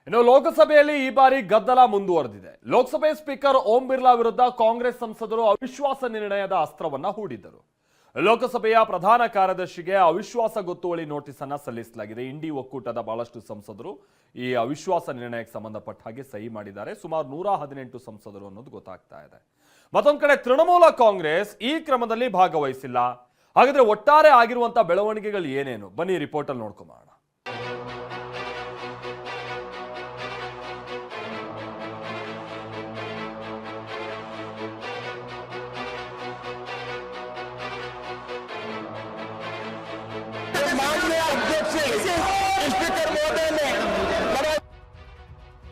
ಇನ್ನು ಲೋಕಸಭೆಯಲ್ಲಿ ಈ ಬಾರಿ ಗದ್ದಲ ಮುಂದುವರೆದಿದೆ. ಲೋಕಸಭೆ ಸ್ಪೀಕರ್ ಓಂ ಬಿರ್ಲಾ ವಿರುದ್ಧ ಕಾಂಗ್ರೆಸ್ ಸಂಸದರು ಅವಿಶ್ವಾಸ ನಿರ್ಣಯದ ಅಸ್ತ್ರವನ್ನ ಹೂಡಿದ್ದರು. ಲೋಕಸಭೆಯ ಪ್ರಧಾನ ಕಾರ್ಯದರ್ಶಿಗೆ ಅವಿಶ್ವಾಸ ಗೊತ್ತುವಳಿ ನೋಟಿಸ್ ಅನ್ನ ಸಲ್ಲಿಸಲಾಗಿದೆ. ಇಂಡಿ ಒಕ್ಕೂಟದ ಬಹಳಷ್ಟು ಸಂಸದರು ಈ ಅವಿಶ್ವಾಸ ನಿರ್ಣಯಕ್ಕೆ ಸಂಬಂಧಪಟ್ಟ ಹಾಗೆ ಸಹಿ ಮಾಡಿದ್ದಾರೆ. ಸುಮಾರು 118 ಸಂಸದರು ಅನ್ನೋದು ಗೊತ್ತಾಗ್ತಾ ಇದೆ. ಮತ್ತೊಂದು ಕಡೆ ತೃಣಮೂಲ ಕಾಂಗ್ರೆಸ್ ಈ ಕ್ರಮದಲ್ಲಿ ಭಾಗವಹಿಸಿಲ್ಲ. ಹಾಗಾದ್ರೆ ಒಟ್ಟಾರೆ ಆಗಿರುವಂತಹ ಬೆಳವಣಿಗೆಗಳು ಏನೇನು, ಬನ್ನಿ ರಿಪೋರ್ಟ್ ಅಲ್ಲಿ ನೋಡ್ಕೊಂಬೋಣ.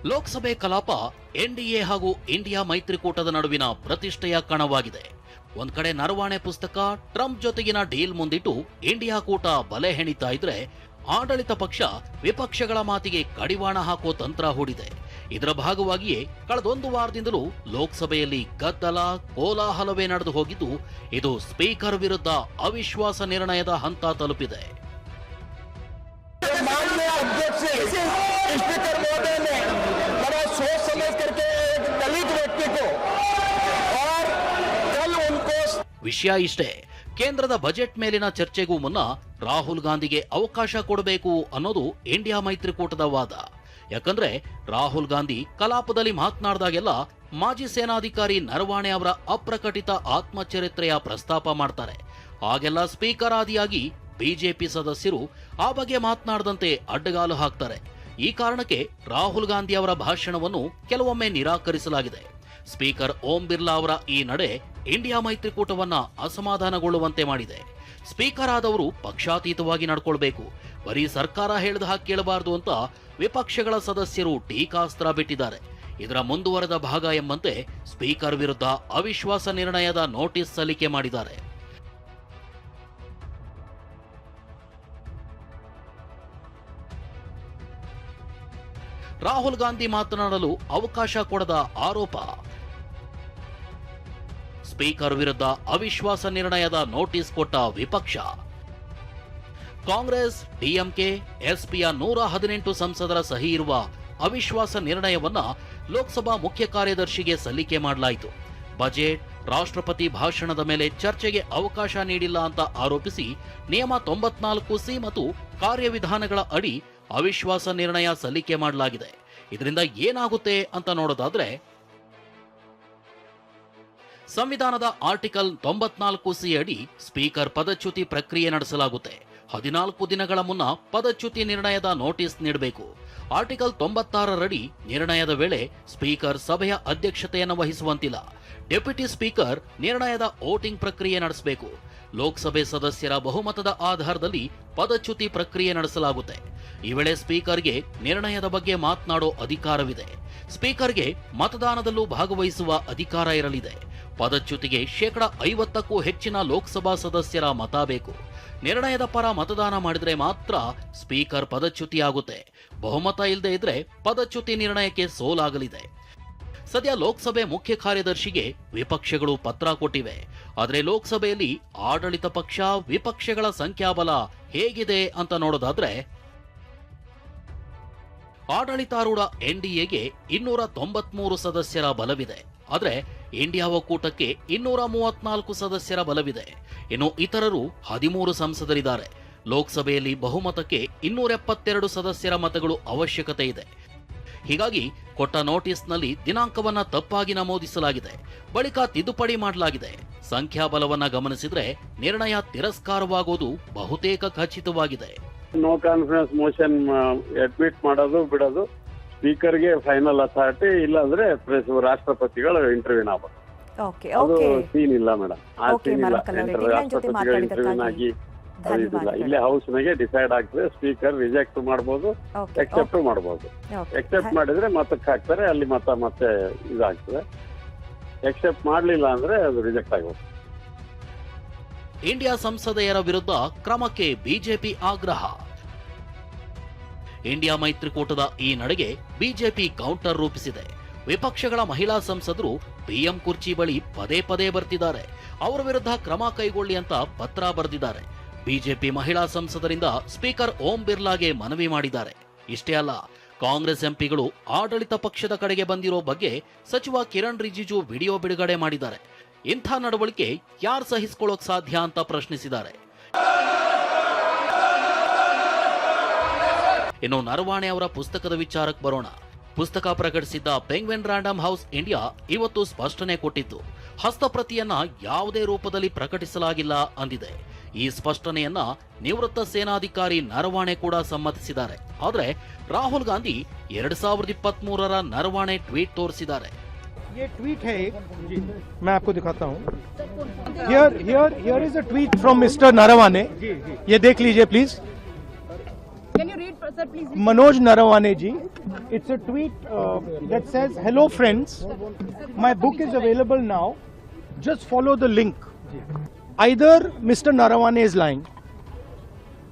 ಲೋಕಸಭೆ ಕಲಾಪ ಎನ್ಡಿಎ ಹಾಗೂ ಇಂಡಿಯಾ ಮೈತ್ರಿಕೂಟದ ನಡುವಿನ ಪ್ರತಿಷ್ಠೆಯ ಕಣವಾಗಿದೆ. ಒಂದ್ ಕಡೆ ನರವಾಣೆ ಪುಸ್ತಕ ಟ್ರಂಪ್ ಜೊತೆಗಿನ ಡೀಲ್ ಮುಂದಿಟ್ಟು ಇಂಡಿಯಾ ಕೂಟ ಬಲೆ ಹೆಣಿತಾ ಇದ್ರೆ, ಆಡಳಿತ ಪಕ್ಷ ವಿಪಕ್ಷಗಳ ಮಾತಿಗೆ ಕಡಿವಾಣ ಹಾಕೋ ತಂತ್ರ ಹೂಡಿದೆ. ಇದರ ಭಾಗವಾಗಿಯೇ ಕಳೆದೊಂದು ವಾರದಿಂದಲೂ ಲೋಕಸಭೆಯಲ್ಲಿ ಗದ್ದಲ ಕೋಲಾಹಲವೇ ನಡೆದು ಹೋಗಿದ್ದು, ಇದು ಸ್ಪೀಕರ್ ವಿರುದ್ಧ ಅವಿಶ್ವಾಸ ನಿರ್ಣಯದ ಹಂತ ತಲುಪಿದೆ. ವಿಷಯ ಇಷ್ಟೇ, ಕೇಂದ್ರದ ಬಜೆಟ್ ಮೇಲಿನ ಚರ್ಚೆಗೂ ಮುನ್ನ ರಾಹುಲ್ ಗಾಂಧಿಗೆ ಅವಕಾಶ ಕೊಡಬೇಕು ಅನ್ನೋದು ಇಂಡಿಯಾ ಮೈತ್ರಿಕೂಟದ ವಾದ. ಯಾಕಂದ್ರೆ ರಾಹುಲ್ ಗಾಂಧಿ ಕಲಾಪದಲ್ಲಿ ಮಾತನಾಡಿದಾಗೆಲ್ಲ ಮಾಜಿ ಸೇನಾಧಿಕಾರಿ ನರವಾಣೆ ಅವರ ಅಪ್ರಕಟಿತ ಆತ್ಮಚರಿತ್ರೆಯ ಪ್ರಸ್ತಾಪ ಮಾಡ್ತಾರೆ. ಹಾಗೆಲ್ಲ ಸ್ಪೀಕರ್ ಆದಿಯಾಗಿ ಬಿಜೆಪಿ ಸದಸ್ಯರು ಆ ಬಗ್ಗೆ ಮಾತನಾಡದಂತೆ ಅಡ್ಡಗಾಲು ಹಾಕ್ತಾರೆ. ಈ ಕಾರಣಕ್ಕೆ ರಾಹುಲ್ ಗಾಂಧಿ ಅವರ ಭಾಷಣವನ್ನು ಕೆಲವೊಮ್ಮೆ ನಿರಾಕರಿಸಲಾಗಿದೆ. ಸ್ಪೀಕರ್ ಓಂ ಬಿರ್ಲಾ ಅವರ ಈ ನಡೆ ಇಂಡಿಯಾ ಮೈತ್ರಿಕೂಟವನ್ನ ಅಸಮಾಧಾನಗೊಳ್ಳುವಂತೆ ಮಾಡಿದೆ. ಸ್ಪೀಕರ್ ಆದವರು ಪಕ್ಷಾತೀತವಾಗಿ ನಡ್ಕೊಳ್ಬೇಕು, ಬರೀ ಸರ್ಕಾರ ಹೇಳಿದ ಹಾಗೆ ಕೇಳಬಾರದು ಅಂತ ವಿಪಕ್ಷಗಳ ಸದಸ್ಯರು ಟೀಕಾಸ್ತ್ರ ಬಿಟ್ಟಿದ್ದಾರೆ. ಇದರ ಮುಂದುವರೆದ ಭಾಗ ಎಂಬಂತೆ ಸ್ಪೀಕರ್ ವಿರುದ್ಧ ಅವಿಶ್ವಾಸ ನಿರ್ಣಯದ ನೋಟಿಸ್ ಸಲ್ಲಿಕೆ ಮಾಡಿದ್ದಾರೆ. ರಾಹುಲ್ ಗಾಂಧಿ ಮಾತನಾಡಲು ಅವಕಾಶ ಕೊಡದ ಆರೋಪ. ಸ್ಪೀಕರ್ ವಿರುದ್ಧ ಅವಿಶ್ವಾಸ ನಿರ್ಣಯದ ನೋಟಿಸ್ ಕೊಟ್ಟ ವಿಪಕ್ಷ. ಕಾಂಗ್ರೆಸ್, ಡಿಎಂಕೆ, ಎಸ್ಪಿಯ 118 ಸಂಸದರ ಸಹಿ ಇರುವ ಅವಿಶ್ವಾಸ ನಿರ್ಣಯವನ್ನ ಲೋಕಸಭಾ ಮುಖ್ಯ ಕಾರ್ಯದರ್ಶಿಗೆ ಸಲ್ಲಿಕೆ ಮಾಡಲಾಯಿತು. ಬಜೆಟ್, ರಾಷ್ಟ್ರಪತಿ ಭಾಷಣದ ಮೇಲೆ ಚರ್ಚೆಗೆ ಅವಕಾಶ ನೀಡಿಲ್ಲ ಅಂತ ಆರೋಪಿಸಿ ನಿಯಮ 94ಸಿ ಮತ್ತು ಕಾರ್ಯವಿಧಾನಗಳ ಅಡಿ ಅವಿಶ್ವಾಸ ನಿರ್ಣಯ ಸಲ್ಲಿಕೆ ಮಾಡಲಾಗಿದೆ. ಇದರಿಂದ ಏನಾಗುತ್ತೆ ಅಂತ ನೋಡೋದಾದ್ರೆ, ಸಂವಿಧಾನದ ಆರ್ಟಿಕಲ್ 94ಸಿ ಅಡಿ ಸ್ಪೀಕರ್ ಪದಚ್ಯುತಿ ಪ್ರಕ್ರಿಯೆ ನಡೆಸಲಾಗುತ್ತೆ. 14 ದಿನಗಳ ಮುನ್ನ ಪದಚ್ಯುತಿ ನಿರ್ಣಯದ ನೋಟಿಸ್ ನೀಡಬೇಕು. ಆರ್ಟಿಕಲ್ 96ರಡಿ ನಿರ್ಣಯದ ವೇಳೆ ಸ್ಪೀಕರ್ ಸಭೆಯ ಅಧ್ಯಕ್ಷತೆಯನ್ನು ವಹಿಸುವಂತಿಲ್ಲ. ಡೆಪ್ಯೂಟಿ ಸ್ಪೀಕರ್ ನಿರ್ಣಯದ ವೋಟಿಂಗ್ ಪ್ರಕ್ರಿಯೆ ನಡೆಸಬೇಕು. ಲೋಕಸಭೆ ಸದಸ್ಯರ ಬಹುಮತದ ಆಧಾರದಲ್ಲಿ ಪದಚ್ಯುತಿ ಪ್ರಕ್ರಿಯೆ ನಡೆಸಲಾಗುತ್ತೆ. ಈ ವೇಳೆ ಸ್ಪೀಕರ್ಗೆ ನಿರ್ಣಯದ ಬಗ್ಗೆ ಮಾತನಾಡೋ ಅಧಿಕಾರವಿದೆ. ಸ್ಪೀಕರ್ಗೆ ಮತದಾನದಲ್ಲೂ ಭಾಗವಹಿಸುವ ಅಧಿಕಾರ ಇರಲಿದೆ. ಪದಚ್ಯುತಿಗೆ 50%ಕ್ಕೂ ಹೆಚ್ಚಿನ ಲೋಕಸಭಾ ಸದಸ್ಯರ ಮತ ಬೇಕು. ನಿರ್ಣಯದ ಪರ ಮತದಾನ ಮಾಡಿದ್ರೆ ಮಾತ್ರ ಸ್ಪೀಕರ್ ಪದಚ್ಯುತಿಯಾಗುತ್ತೆ. ಬಹುಮತ ಇಲ್ಲದೆ ಇದ್ರೆ ಪದಚ್ಯುತಿ ನಿರ್ಣಯಕ್ಕೆ ಸೋಲಾಗಲಿದೆ. ಸದ್ಯ ಲೋಕಸಭೆ ಮುಖ್ಯ ಕಾರ್ಯದರ್ಶಿಗೆ ವಿಪಕ್ಷಗಳು ಪತ್ರ ಕೊಟ್ಟಿವೆ. ಆದರೆ ಲೋಕಸಭೆಯಲ್ಲಿ ಆಡಳಿತ ಪಕ್ಷ ವಿಪಕ್ಷಗಳ ಸಂಖ್ಯಾಬಲ ಹೇಗಿದೆ ಅಂತ ನೋಡೋದಾದ್ರೆ, ಆಡಳಿತಾರೂಢ ಎನ್ಡಿಎಗೆ 293 ಸದಸ್ಯರ ಬಲವಿದೆ. ಆದರೆ ಇಂಡಿಯಾ ಒಕ್ಕೂಟಕ್ಕೆ 234 ಸದಸ್ಯರ ಬಲವಿದೆ. ಇನ್ನು ಇತರರು 13 ಸಂಸದರಿದ್ದಾರೆ. ಲೋಕಸಭೆಯಲ್ಲಿ ಬಹುಮತಕ್ಕೆ 272 ಸದಸ್ಯರ ಮತಗಳು ಅವಶ್ಯಕತೆ ಇದೆ. ಹೀಗಾಗಿ ಕೊಟ್ಟ ನೋಟಿಸ್ನಲ್ಲಿ ದಿನಾಂಕವನ್ನ ತಪ್ಪಾಗಿ ನಮೂದಿಸಲಾಗಿದೆ. ಬಳಿಕ ತಿದ್ದುಪಡಿ ಮಾಡಲಾಗಿದೆ. ಸಂಖ್ಯಾಬಲವನ್ನ ಗಮನಿಸಿದ್ರೆ ನಿರ್ಣಯ ತಿರಸ್ಕಾರವಾಗುವುದು ಬಹುತೇಕ ಖಚಿತವಾಗಿದೆ. ನೋ ಕಾನ್ಫಿಡೆನ್ಸ್ ಮೋಷನ್ ಅಡ್ಮಿಟ್ ಮಾಡೋದು ಬಿಡೋದು ಸ್ಪೀಕರ್ಗೆ ಫೈನಲ್ ಅಥಾರಿಟಿ, ಇಲ್ಲಾಂದ್ರೆ ರಾಷ್ಟ್ರಪತಿಗಳು ಇಂಟರ್ವ್ಯೂನ್ ಆಗಬೇಕು. ಅದು ಸೀನ್ ಇಲ್ಲ ಮೇಡಮ್, ಆ ಸೀನ್ ಇಲ್ಲ. ರಾಷ್ಟ್ರಪತಿಗಳು ಇಂಟರ್ವ್ಯೂನ್ ಆಗಿ ಇಲ್ಲೇ ಹೌಸ್ ನಾಗೆ ಡಿಸೈಡ್ ಆಗ್ತದೆ. ಸ್ಪೀಕರ್ ರಿಜೆಕ್ಟ್ ಮಾಡಬಹುದು, ಎಕ್ಸೆಪ್ಟ್ ಮಾಡಬಹುದು. ಎಕ್ಸೆಪ್ಟ್ ಮಾಡಿದ್ರೆ ಮತಕ್ಕೆ ಹಾಕ್ತಾರೆ, ಅಲ್ಲಿ ಮತ್ತೆ ಇದಾಗ್ತದೆ. ಎಕ್ಸೆಪ್ಟ್ ಮಾಡಲಿಲ್ಲ ಅಂದ್ರೆ ಅದು ರಿಜೆಕ್ಟ್ ಆಗೋದು. ಇಂಡಿಯಾ ಸಂಸದೆಯರ ವಿರುದ್ಧ ಕ್ರಮಕ್ಕೆ ಬಿಜೆಪಿ ಆಗ್ರಹ. ಇಂಡಿಯಾ ಮೈತ್ರಿಕೂಟದ ಈ ನಡೆಗೆ ಬಿಜೆಪಿ ಕೌಂಟರ್ ರೂಪಿಸಿದೆ. ವಿಪಕ್ಷಗಳ ಮಹಿಳಾ ಸಂಸದರು ಪಿಎಂ ಕುರ್ಚಿ ಬಳಿ ಪದೇ ಪದೇ ಬರ್ತಿದ್ದಾರೆ. ಅವರ ವಿರುದ್ಧ ಕ್ರಮ ಕೈಗೊಳ್ಳಿ ಅಂತ ಪತ್ರ ಬರೆದಿದ್ದಾರೆ. ಬಿಜೆಪಿ ಮಹಿಳಾ ಸಂಸದರಿಂದ ಸ್ಪೀಕರ್ ಓಂ ಬಿರ್ಲಾಗೆ ಮನವಿ ಮಾಡಿದ್ದಾರೆ. ಇಷ್ಟೇ ಅಲ್ಲ, ಕಾಂಗ್ರೆಸ್ ಎಂಪಿಗಳು ಆಡಳಿತ ಪಕ್ಷದ ಕಡೆಗೆ ಬಂದಿರೋ ಬಗ್ಗೆ ಸಚಿವ ಕಿರಣ್ ರಿಜಿಜು ವಿಡಿಯೋ ಬಿಡುಗಡೆ ಮಾಡಿದ್ದಾರೆ. ಇಂಥ ನಡವಳಿಕೆ ಯಾರು ಸಹಿಸಿಕೊಳ್ಳೋಕ್ ಸಾಧ್ಯ ಅಂತ ಪ್ರಶ್ನಿಸಿದ್ದಾರೆ. ಇನ್ನು ನರವಾಣೆ ಅವರ ಪುಸ್ತಕದ ವಿಚಾರಕ್ಕೆ ಬರೋಣ. ಪುಸ್ತಕ ಪ್ರಕಟಿಸಿದ್ದ ಪೆಂಗ್ವಿನ್ ರಾಂಡಮ್ ಹೌಸ್ ಇಂಡಿಯಾ ಇವತ್ತು ಸ್ಪಷ್ಟನೆ ಕೊಟ್ಟಿದ್ದು, ಹಸ್ತಪ್ರತಿಯನ್ನ ಯಾವುದೇ ರೂಪದಲ್ಲಿ ಪ್ರಕಟಿಸಲಾಗಿಲ್ಲ ಅಂದಿದೆ. ಈ ಸ್ಪಷ್ಟನೆಯನ್ನ ನಿವೃತ್ತ ಸೇನಾಧಿಕಾರಿ ನರವಾಣೆ ಕೂಡ ಸಮ್ಮತಿಸಿದ್ದಾರೆ. ಆದ್ರೆ ರಾಹುಲ್ ಗಾಂಧಿ 2023ರ ನರವಾಣೆ ಟ್ವೀಟ್ ತೋರಿಸಿದ್ದಾರೆ. ये ट्वीट है एक, मैं आपको दिखाता हूँ. Here is a tweet from Mr. Narawane. ये देख लीजिए please. Can you read, sir, please? Manoj Narawane ji. It's a tweet that says, "Hello friends, my book is available now. Just follow the link." Either Mr. Narawane is lying,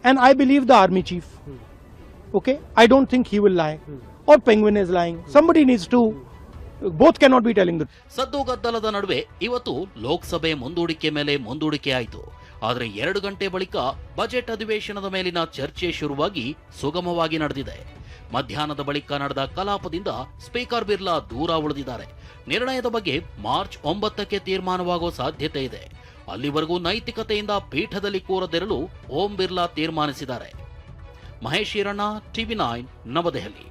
and I believe the army chief. Okay, I don't think he will lie, or Penguin is lying. Somebody needs to. Both cannot be telling the. ಸದ್ದು ಗದ್ದಲದ ನಡುವೆ ಇವತ್ತು ಲೋಕಸಭೆ ಮುಂದೂಡಿಕೆ ಮೇಲೆ ಮುಂದೂಡಿಕೆ ಆಯಿತು. ಆದರೆ 2 ಗಂಟೆ ಬಳಿಕ ಬಜೆಟ್ ಅಧಿವೇಶನದ ಮೇಲಿನ ಚರ್ಚೆ ಶುರುವಾಗಿ ಸುಗಮವಾಗಿ ನಡೆದಿದೆ. ಮಧ್ಯಾಹ್ನದ ಬಳಿಕ ನಡೆದ ಕಲಾಪದಿಂದ ಸ್ಪೀಕರ್ ಬಿರ್ಲಾ ದೂರ ಉಳಿದಿದ್ದಾರೆ. ನಿರ್ಣಯದ ಬಗ್ಗೆ ಮಾರ್ಚ್ 9ಕ್ಕೆ ತೀರ್ಮಾನವಾಗುವ ಸಾಧ್ಯತೆ ಇದೆ. ಅಲ್ಲಿವರೆಗೂ ನೈತಿಕತೆಯಿಂದ ಪೀಠದಲ್ಲಿ ಕೂರದಿರಲು ಓಂ ಬಿರ್ಲಾ ತೀರ್ಮಾನಿಸಿದ್ದಾರೆ. ಮಹೇಶ್ ಈರಣ್ಣ, TV9, ನವದೆಹಲಿ.